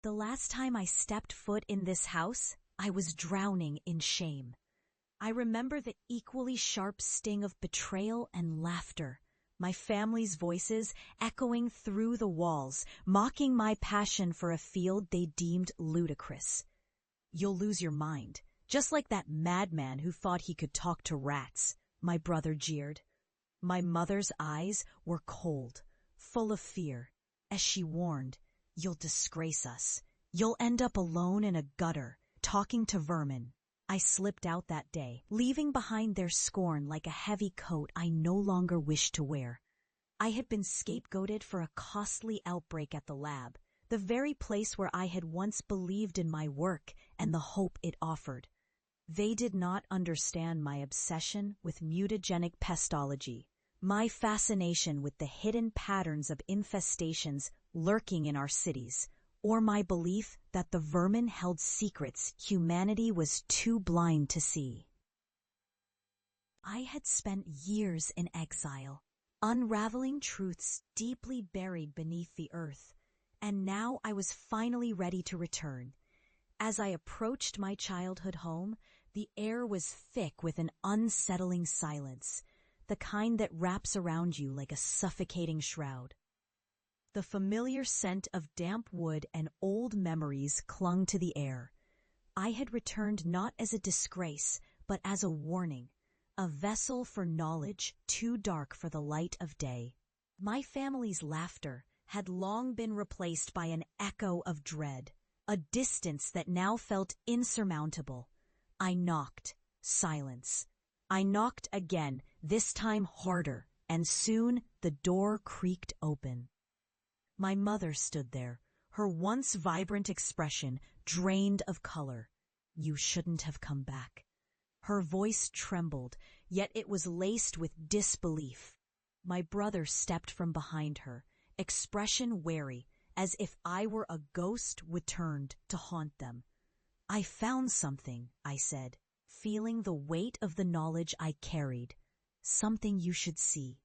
The last time I stepped foot in this house, I was drowning in shame. I remember the equally sharp sting of betrayal and laughter, my family's voices echoing through the walls, mocking my passion for a field they deemed ludicrous. "You'll lose your mind, just like that madman who thought he could talk to rats," my brother jeered. My mother's eyes were cold, full of fear, as she warned, "You'll disgrace us. You'll end up alone in a gutter, talking to vermin." I slipped out that day, leaving behind their scorn like a heavy coat I no longer wished to wear. I had been scapegoated for a costly outbreak at the lab, the very place where I had once believed in my work and the hope it offered. They did not understand my obsession with mutagenic pestology, my fascination with the hidden patterns of infestations lurking in our cities, or my belief that the vermin held secrets humanity was too blind to see. I had spent years in exile, unraveling truths deeply buried beneath the earth, and now I was finally ready to return. As I approached my childhood home, the air was thick with an unsettling silence, the kind that wraps around you like a suffocating shroud. The familiar scent of damp wood and old memories clung to the air. I had returned not as a disgrace, but as a warning, a vessel for knowledge too dark for the light of day. My family's laughter had long been replaced by an echo of dread, a distance that now felt insurmountable. I knocked. Silence. I knocked again, this time harder, and soon the door creaked open. My mother stood there, her once vibrant expression drained of color. "You shouldn't have come back." Her voice trembled, yet it was laced with disbelief. My brother stepped from behind her, expression wary, as if I were a ghost returned to haunt them. "I found something," I said, feeling the weight of the knowledge I carried. "Something you should see."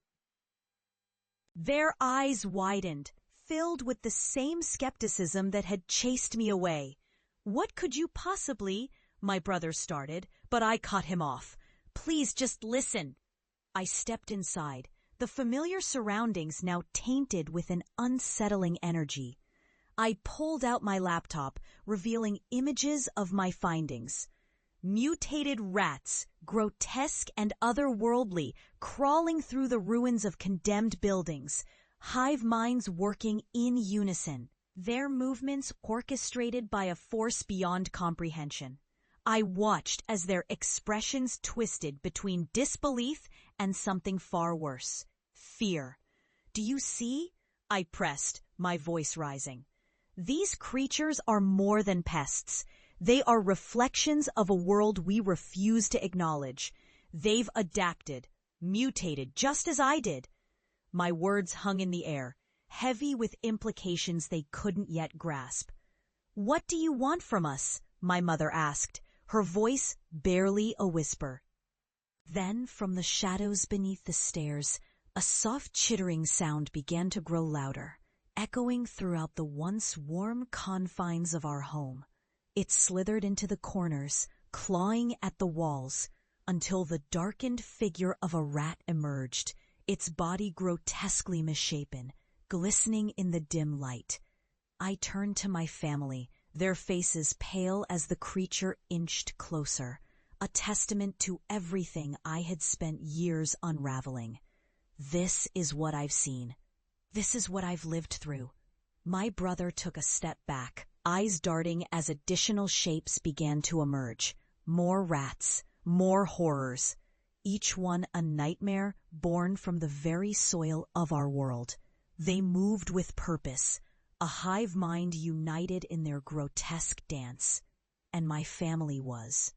Their eyes widened, filled with the same skepticism that had chased me away. "What could you possibly—" my brother started, but I cut him off. "Please just listen." I stepped inside, the familiar surroundings now tainted with an unsettling energy. I pulled out my laptop, revealing images of my findings. Mutated rats, grotesque and otherworldly, crawling through the ruins of condemned buildings. Hive minds working in unison, their movements orchestrated by a force beyond comprehension. I watched as their expressions twisted between disbelief and something far worse, fear. "Do you see?" I pressed, my voice rising. "These creatures are more than pests. They are reflections of a world we refuse to acknowledge. They've adapted, mutated, just as I did." My words hung in the air, heavy with implications they couldn't yet grasp. "What do you want from us?" my mother asked, her voice barely a whisper. Then, from the shadows beneath the stairs, a soft chittering sound began to grow louder, echoing throughout the once warm confines of our home. It slithered into the corners, clawing at the walls, until the darkened figure of a rat emerged, its body grotesquely misshapen, glistening in the dim light. I turned to my family, their faces pale as the creature inched closer, a testament to everything I had spent years unraveling. "This is what I've seen. This is what I've lived through." My brother took a step back, eyes darting as additional shapes began to emerge. More rats, more horrors. Each one a nightmare born from the very soil of our world. They moved with purpose, a hive mind united in their grotesque dance. And my family was